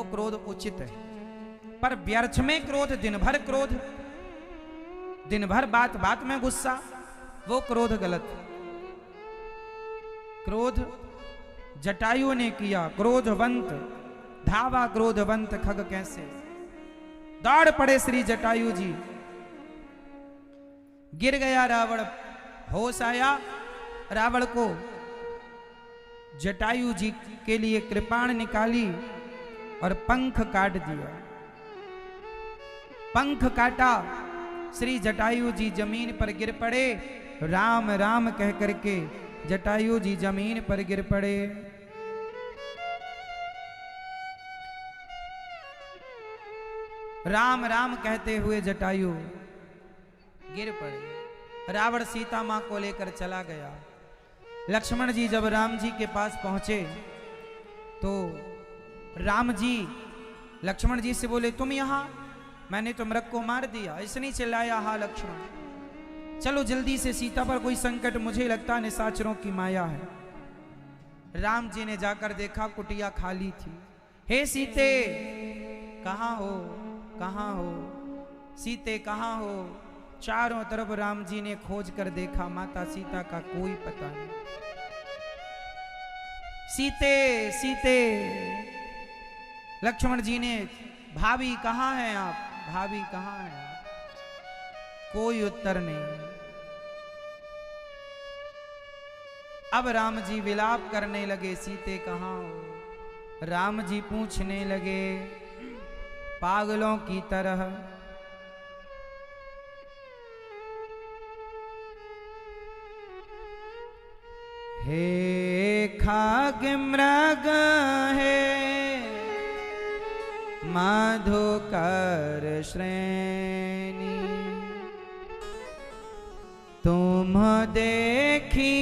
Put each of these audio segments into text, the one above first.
वो क्रोध उचित है, पर व्यर्थ में क्रोध, दिन भर क्रोध, दिन भर बात बात में गुस्सा, वो क्रोध गलत। क्रोध जटायु ने किया, क्रोधवंत धावा क्रोधवंत खग कैसे, दौड़ पड़े श्री जटायु जी, गिर गया रावण, होश आया रावण को, जटायु जी के लिए कृपाण निकाली और पंख काट दिया। पंख काटा, श्री जटायु जी जमीन पर गिर पड़े, राम राम कह करके जटायु जी जमीन पर गिर पड़े। राम राम कहते हुए जटायु गिर पड़े। रावण सीता मां को लेकर चला गया। लक्ष्मण जी जब राम जी के पास पहुंचे तो राम जी लक्ष्मण जी से बोले, तुम यहां, मैंने तो मृग को मार दिया। इसने चिल्लाया, हा लक्ष्मण, चलो जल्दी से, सीता पर कोई संकट, मुझे लगता निशाचरों की माया है। राम जी ने जाकर देखा, कुटिया खाली थी। हे सीते, कहां हो, कहां हो, सीते कहां हो? चारों तरफ राम जी ने खोज कर देखा, माता सीता का कोई पता नहीं। सीते सीते, लक्ष्मण जी ने, भाभी कहां हैं आप, भाभी कहां हैं आप? कोई उत्तर नहीं। अब राम जी विलाप करने लगे, सीते कहां हो? राम जी पूछने लगे पागलों की तरह, हे खाग मृग हे मधुकर श्रेणी, तुम देखी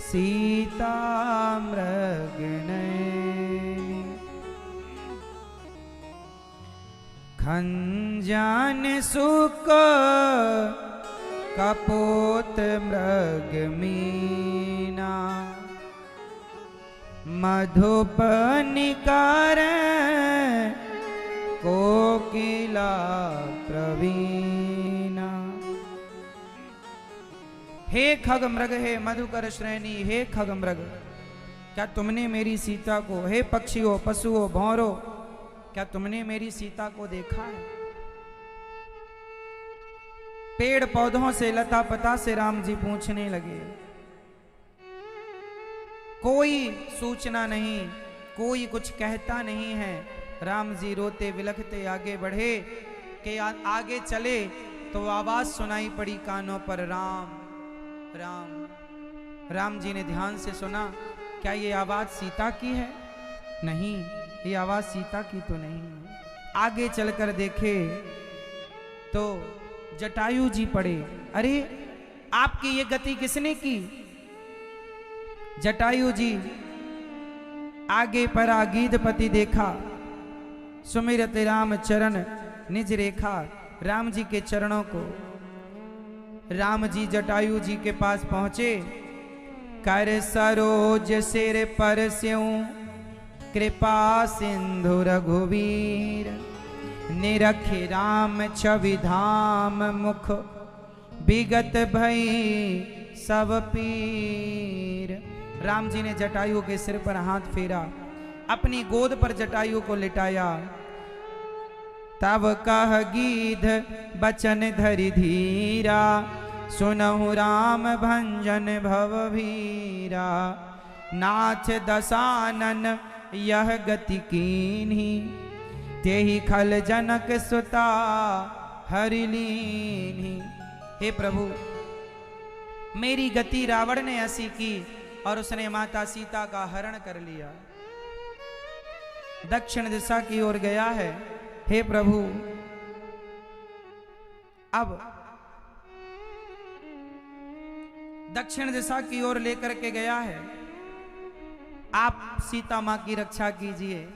सीता मृग नैनी, खंजान सुक कपोत मृग मीना, मधुप निकार कोकिला प्रवीणा। हे खग मृग, हे मधुकर श्रेणी, हे खग मृग, क्या तुमने मेरी सीता को, हे पक्षियों, पशुओं, भौरों, क्या तुमने मेरी सीता को देखा है? पेड़ पौधों से, लता पता से राम जी पूछने लगे। कोई सूचना नहीं, कोई कुछ कहता नहीं है। राम जी रोते विलखते आगे बढ़े कि आगे चले तो आवाज सुनाई पड़ी कानों पर, राम राम। राम जी ने ध्यान से सुना, क्या ये आवाज सीता की है? नहीं, ये आवाज सीता की तो नहीं है। आगे चलकर देखे तो जटायु जी पड़े। अरे आपकी ये गति किसने की? जटायु जी आगे पर गीधपति देखा, सुमिरत राम चरण निज रेखा, राम जी के चरणों को। राम जी जटायु जी के पास पहुंचे, कर सरोज सिर पर स्यों कृपा सिंधु रघुवीर, निरख राम छवि धाम मुख विगत भई सब पीर। राम जी ने जटायु के सिर पर हाथ फेरा, अपनी गोद पर जटायु को लिटाया। तब कह गीध बचन धरि धीरा, सुनहु राम भंजन भवभीरा, नाथ दसानन यह गति कीन्ही, तेहि खल जनक सुता हरिलीन्ही। हे प्रभु, मेरी गति रावण ने ऐसी की और उसने माता सीता का हरण कर लिया, दक्षिण दिशा की ओर गया है। हे प्रभु, अब दक्षिण दिशा की ओर लेकर के गया है, आप सीता मां की रक्षा कीजिए।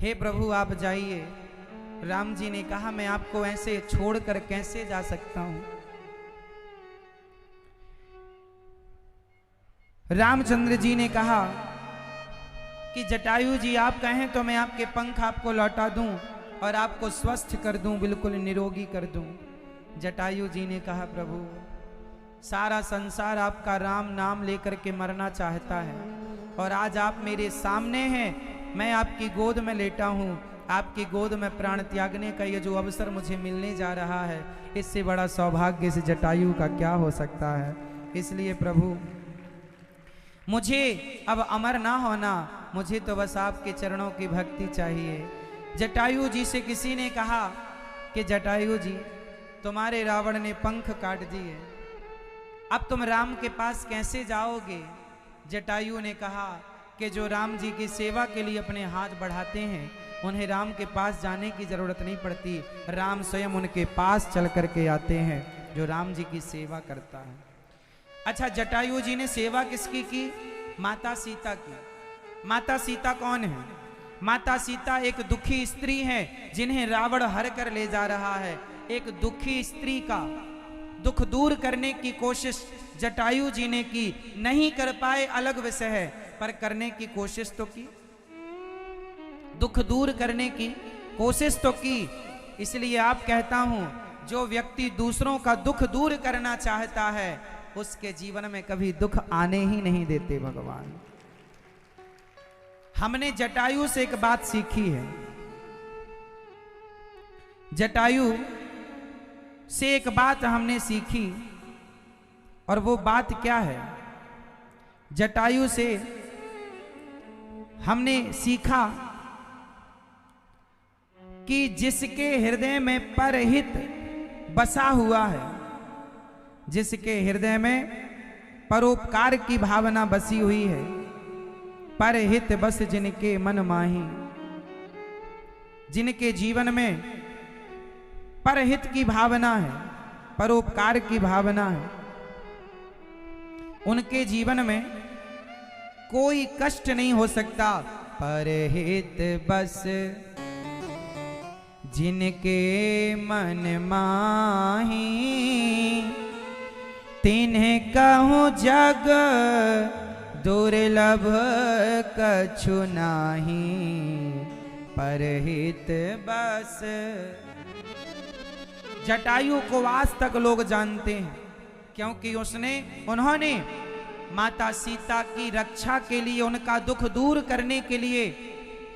हे प्रभु आप जाइए। राम जी ने कहा, मैं आपको ऐसे छोड़कर कैसे जा सकता हूं? रामचंद्र जी ने कहा, कि जटायु जी आप कहें तो मैं आपके पंख आपको लौटा दूं और आपको स्वस्थ कर दूं, बिल्कुल निरोगी कर दूं। जटायु जी ने कहा प्रभु सारा संसार आपका राम नाम लेकर के मरना चाहता है और आज आप मेरे सामने हैं, मैं आपकी गोद में लेटा हूं, आपकी गोद में प्राण त्यागने का ये जो अवसर मुझे मिलने जा रहा है, इससे बड़ा सौभाग्य इस जटायु का क्या हो सकता है। इसलिए प्रभु मुझे अब अमर ना होना, मुझे तो बस आपके चरणों की भक्ति चाहिए। जटायु जी से किसी ने कहा कि जटायु जी तुम्हारे रावण ने पंख काट दिए, अब तुम राम के पास कैसे जाओगे। जटायु ने कहा कि जो राम जी की सेवा के लिए अपने हाथ बढ़ाते हैं उन्हें राम के पास जाने की जरूरत नहीं पड़ती, राम स्वयं उनके पास चल करके आते हैं जो राम जी की सेवा करता है। अच्छा, जटायु जी ने सेवा किसकी की? माता सीता की। माता सीता कौन है? माता सीता एक दुखी स्त्री है जिन्हें रावण हर कर ले जा रहा है। एक दुखी स्त्री का दुख दूर करने की कोशिश जटायु जी ने की, नहीं कर पाए अलग विषय है, पर करने की कोशिश तो की, दुख दूर करने की कोशिश तो की। इसलिए आप कहता हूं जो व्यक्ति दूसरों का दुख दूर करना चाहता है उसके जीवन में कभी दुख आने ही नहीं देते भगवान। हमने जटायु से एक बात सीखी है, जटायु से एक बात हमने सीखी, और वो बात क्या है? जटायु से हमने सीखा कि जिसके हृदय में परहित बसा हुआ है, जिसके हृदय में परोपकार की भावना बसी हुई है, परहित बस जिनके मन माही, जिनके जीवन में परहित की भावना है, परोपकार की भावना है, उनके जीवन में कोई कष्ट नहीं हो सकता। परहित बस जिनके मन माही, तिन्हें कहूँ जग दुर्लभ कछु नाही, परहित बस। जटायु को आज तक लोग जानते हैं क्योंकि उन्होंने माता सीता की रक्षा के लिए, उनका दुख दूर करने के लिए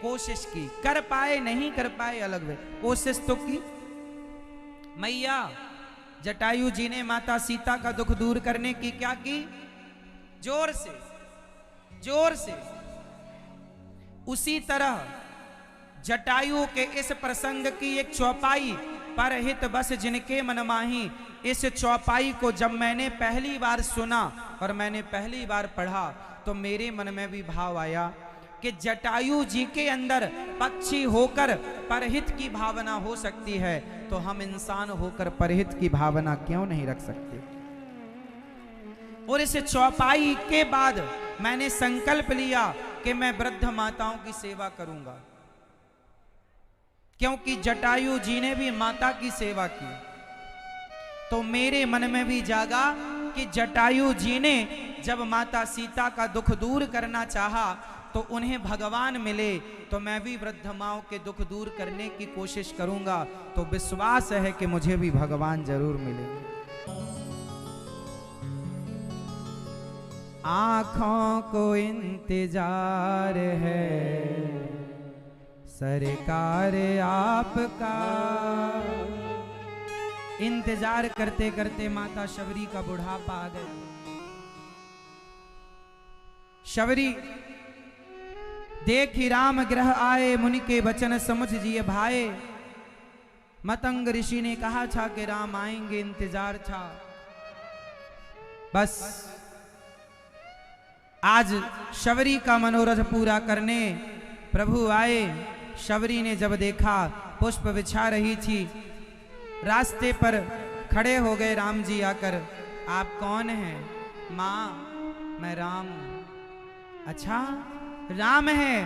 कोशिश की। कर पाए नहीं कर पाए अलग है, कोशिश तो की। मैया जटायु जी ने माता सीता का दुख दूर करने की क्या की? जोर से, जोर से। उसी तरह जटायु के इस प्रसंग की एक चौपाई, परहित बस जिनके मन माही, इस चौपाई को जब मैंने पहली बार सुना और मैंने पहली बार पढ़ा तो मेरे मन में भी भाव आया कि जटायु जी के अंदर पक्षी होकर परहित की भावना हो सकती है, तो हम इंसान होकर परहित की भावना क्यों नहीं रख सकते। और इस चौपाई के बाद मैंने संकल्प लिया कि मैं वृद्ध माताओं की सेवा करूंगा, क्योंकि जटायु जी ने भी माता की सेवा की। तो मेरे मन में भी जागा कि जटायु जी ने जब माता सीता का दुख दूर करना चाहा तो उन्हें भगवान मिले, तो मैं भी वृद्ध माओं के दुख दूर करने की कोशिश करूंगा। तो विश्वास है कि मुझे भी भगवान जरूर मिलेंगे। आँखों को इंतजार है सरकार आपका। इंतजार करते करते माता शबरी का बुढ़ापा आ गया। शबरी देखी राम ग्रह आए, मुनि के वचन समझ जिए भाए। मतंग ऋषि ने कहा था कि राम आएंगे, इंतजार था। बस आज शबरी का मनोरथ पूरा करने प्रभु आए। शबरी ने जब देखा पुष्प बिछा रही थी, रास्ते पर खड़े हो गए राम जी आकर। आप कौन हैं? माँ मैं राम हूं। अच्छा राम है,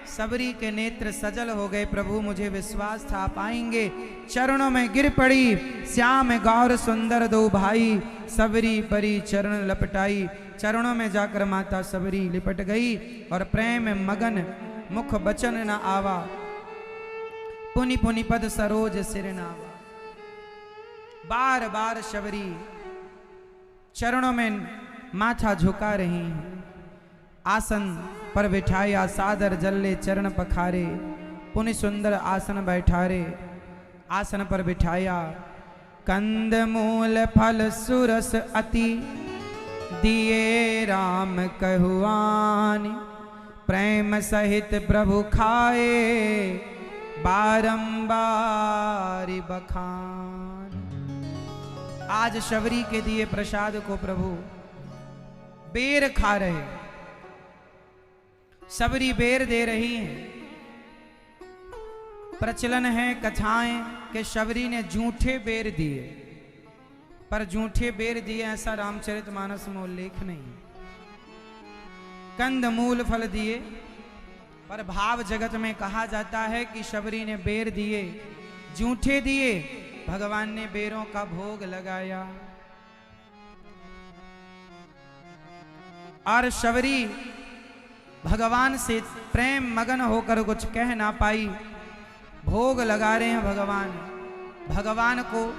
सबरी के नेत्र सजल हो गए। प्रभु मुझे विश्वास था आप आएंगे। चरणों में गिर पड़ी, श्याम गौर सुंदर दो भाई, सबरी परी चरण लपटाई। चरणों में जाकर माता सबरी लिपट गई और प्रेम मगन मुख बचन न आवा, पुनि पुनि पद सरोज सिर नावा। बार बार सबरी चरणों में माथा झुका रही हैं। आसन पर बिठाया सादर जल्ले चरण पखारे, पुनि सुंदर आसन बैठारे। आसन पर बिठाया कंद मूल फल सुरस अति, दिए राम कहुआन। प्रेम सहित प्रभु खाए, बारंबार बखान। आज शबरी के दिए प्रसाद को प्रभु बेर खा रहे। सबरी बेर दे रही हैं। प्रचलन है कथाएं कि शबरी ने झूठे बेर दिए, पर झूठे बेर दिए ऐसा रामचरितमानस में उल्लेख नहीं। कंद मूल फल दिए, पर भाव जगत में कहा जाता है कि शबरी ने बेर दिए, झूठे दिए, भगवान ने बेरों का भोग लगाया। और शबरी भगवान से प्रेम मगन होकर कुछ कह ना पाई। भोग लगा रहे हैं भगवान। भगवान को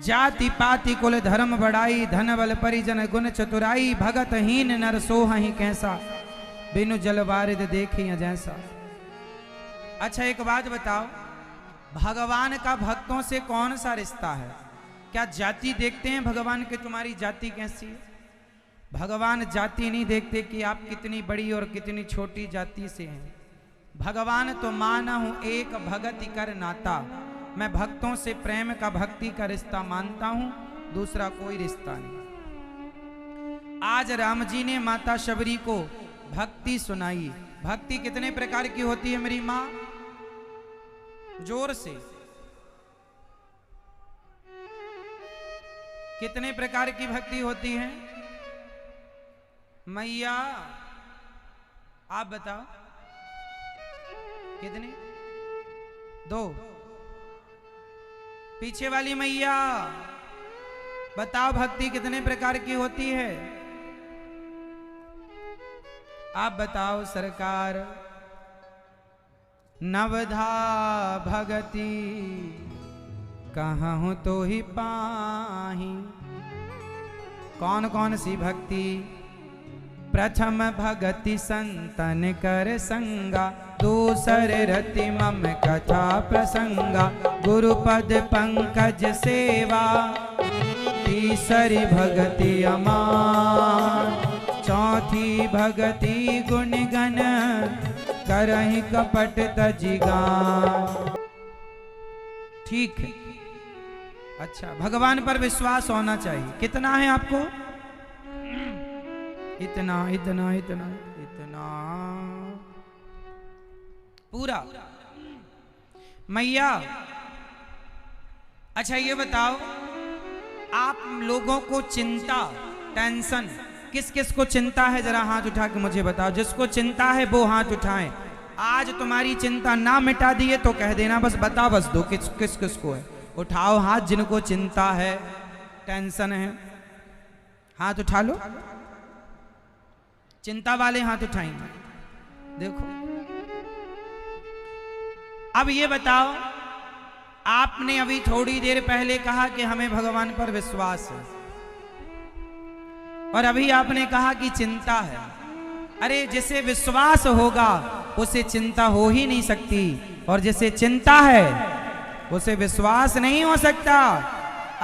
जाति पाति कुल धर्म बढ़ाई, धन बल परिजन गुण चतुराई। भगत हीन नर सोहहि कैसा, बिनु जल वारिद देखिए जैसा। अच्छा एक बात बताओ, भगवान का भक्तों से कौन सा रिश्ता है? क्या जाति देखते हैं भगवान के तुम्हारी जाति कैसी है? भगवान जाति नहीं देखते कि आप कितनी बड़ी और कितनी छोटी जाति से हैं। भगवान तो माना हूं एक भगति कर नाता। मैं भक्तों से प्रेम का भक्ति का रिश्ता मानता हूं, दूसरा कोई रिश्ता नहीं। आज राम जी ने माता शबरी को भक्ति सुनाई। भक्ति कितने प्रकार की होती है मेरी माँ? जोर से। कितने प्रकार की भक्ति होती है मैया? आप बताओ कितने? 2। पीछे वाली मैया बताओ भक्ति कितने प्रकार की होती है? आप बताओ सरकार। नवधा भगति कहूं तो ही पाही। कौन कौन सी भक्ति? प्रथम भगति संतन कर संगा, दूसर रति मम कथा प्रसंगा। गुरुपद पंकज सेवा, तीसरी भगति अमान। चौथी भगति गुण गण, करहि कपट तजिगान। ठीक है। अच्छा, भगवान पर विश्वास होना चाहिए। कितना है आपको? इतना इतना इतना इतना पूरा। मैया अच्छा ये बताओ, आप लोगों को चिंता, टेंशन किस किस को चिंता है? जरा हाथ उठा के मुझे बताओ। जिसको चिंता है वो हाथ उठाएं। आज तुम्हारी चिंता ना मिटा दिए तो कह देना, बस बता बस दो किस किस किस को है। उठाओ हाथ जिनको चिंता है, टेंशन है, हाथ उठा लो। चिंता वाले हाथ उठाएंगे। देखो अब ये बताओ, आपने अभी थोड़ी देर पहले कहा कि हमें भगवान पर विश्वास है, और अभी आपने कहा कि चिंता है। अरे जिसे विश्वास होगा उसे चिंता हो ही नहीं सकती, और जिसे चिंता है उसे विश्वास नहीं हो सकता।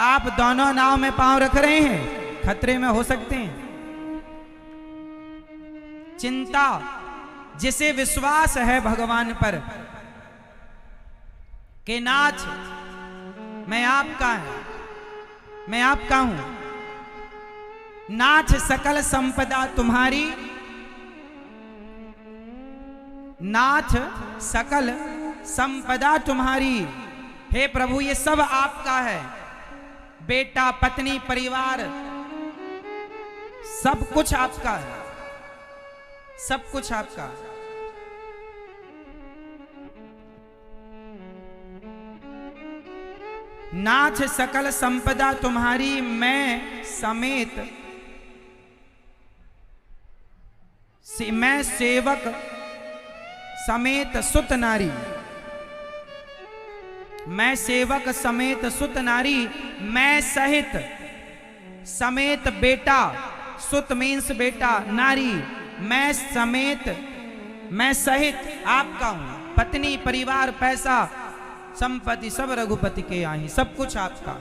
आप दोनों नाव में पांव रख रहे हैं, खतरे में हो सकते हैं। चिंता, जिसे विश्वास है भगवान पर कि नाथ मैं आपका है, मैं आपका हूं, नाथ सकल संपदा तुम्हारी, नाथ सकल संपदा तुम्हारी। हे प्रभु ये सब आपका है, बेटा पत्नी परिवार सब कुछ आपका है। सब कुछ आपका। नाथ सकल संपदा तुम्हारी, मैं समेत मैं सेवक समेत सुत नारी। मैं सेवक समेत सुत नारी, मैं सहित समेत बेटा, सुत मीन्स बेटा, नारी मैं समेत मैं सहित आपका हूं। पत्नी परिवार पैसा संपत्ति सब रघुपति के आई, सब कुछ आपका।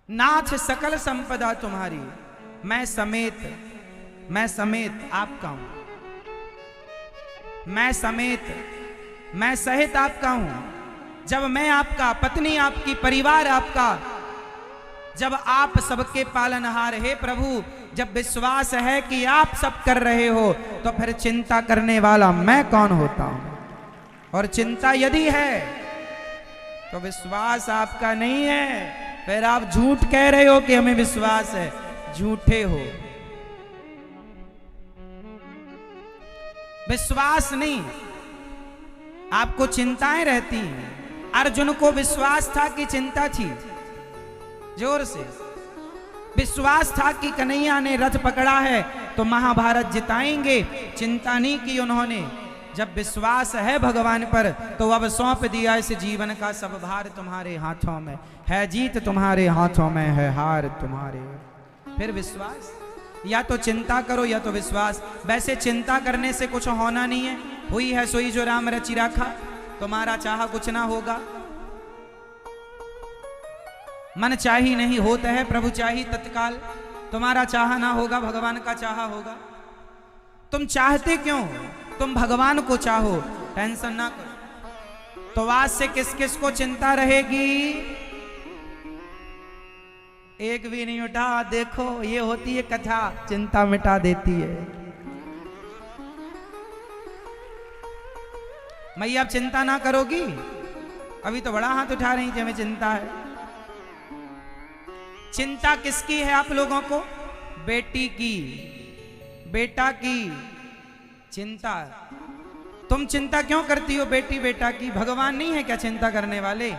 नाथ सकल संपदा तुम्हारी, मैं समेत आपका हूं। मैं समेत मैं सहित आपका हूं। जब मैं आपका, पत्नी आपकी, परिवार आपका, जब आप सबके पालनहार है प्रभु, जब विश्वास है कि आप सब कर रहे हो, तो फिर चिंता करने वाला मैं कौन होता हूं। और चिंता यदि है तो विश्वास आपका नहीं है, फिर आप झूठ कह रहे हो कि हमें विश्वास है, झूठे हो। विश्वास नहीं, आपको चिंताएं रहती हैं। अर्जुन को विश्वास था कि चिंता थी, जोर से विश्वास था कि कन्हैया ने रथ पकड़ा है तो महाभारत जिताएंगे, चिंता नहीं की उन्होंने। जब विश्वास है भगवान पर तो अब सौंप दिया इस जीवन का सब भार तुम्हारे हाथों में है, जीत तुम्हारे हाथों में है, हार तुम्हारे। फिर विश्वास, या तो चिंता करो या तो विश्वास। वैसे चिंता करने से कुछ होना नहीं है, हुई है सोई जो राम रचि राखा, तुम्हारा चाहा कुछ ना होगा। मन चाही नहीं होता है, प्रभु चाही तत्काल। तुम्हारा चाहा ना होगा, भगवान का चाहा होगा। तुम चाहते क्यों? तुम भगवान को चाहो, टेंशन ना करो। तो आज से किस किस को चिंता रहेगी? एक भी नहीं उठा। देखो ये होती है कथा, चिंता मिटा देती है। मैया अब चिंता ना करोगी? अभी तो बड़ा हाथ उठा रही थी, हमें चिंता है। चिंता किसकी है आप लोगों को? बेटी की, बेटा की चिंता। तुम चिंता क्यों करती हो बेटी बेटा की? भगवान नहीं है क्या चिंता करने वाले?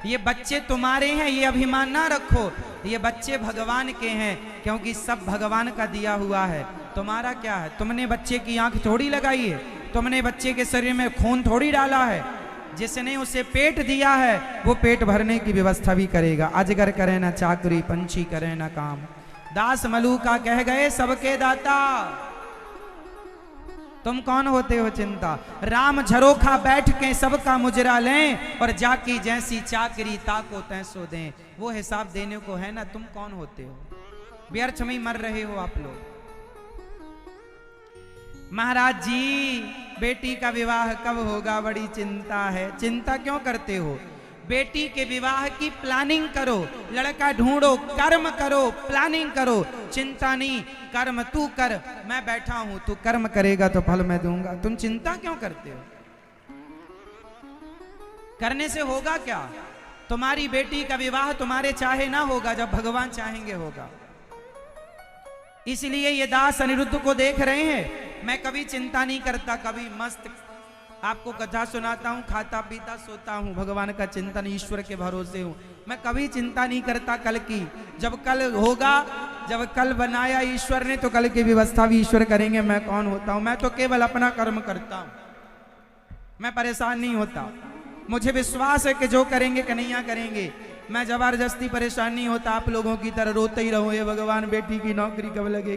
ये बच्चे तुम्हारे हैं, ये अभिमान ना रखो। ये बच्चे भगवान के हैं, क्योंकि सब भगवान का दिया हुआ है। तुम्हारा क्या है? तुमने बच्चे की आंख थोड़ी लगाई है, तुमने बच्चे के शरीर में खून थोड़ी डाला है। जिसने उसे पेट दिया है वो पेट भरने की व्यवस्था भी करेगा। अजगर करे ना चाकरी, पंछी करे ना काम, दास मलूका कह गए सबके दाता। तुम कौन होते हो चिंता? राम झरोखा बैठ के सबका मुजरा लें, और जाकी जैसी चाकरी ताको तैसो दें। वो हिसाब देने को है ना, तुम कौन होते हो? व्यर्थ में मर रहे हो आप लोग। महाराज जी बेटी का विवाह कब होगा, बड़ी चिंता है। चिंता क्यों करते हो? बेटी के विवाह की प्लानिंग करो, लड़का ढूंढो, कर्म करो, प्लानिंग करो। चिंता नहीं, कर्म तू कर, मैं बैठा हूं, तू कर्म करेगा तो फल मैं दूंगा। तुम चिंता क्यों करते हो? करने से होगा क्या? तुम्हारी बेटी का विवाह तुम्हारे चाहे ना होगा, जब भगवान चाहेंगे होगा। इसलिए ये दास अनिरुद्ध को देख रहे हैं। मैं कभी चिंता नहीं करता, कभी मस्त आपको कथा सुनाता हूँ, खाता पीता सोता हूँ, भगवान का चिंतन, ईश्वर के भरोसे हूँ। मैं कभी चिंता नहीं करता कल की। जब कल होगा, जब कल बनाया ईश्वर ने, तो कल की व्यवस्था भी ईश्वर करेंगे। मैं कौन होता हूँ? मैं तो केवल अपना कर्म करता हूँ, मैं परेशान नहीं होता। मुझे विश्वास है कि जो करेंगे कन्हैया करेंगे। मैं जबरदस्ती परेशान नहीं होता। आप लोगों की तरह रोते ही रहो, ये भगवान बेटी की नौकरी कब लगेगी।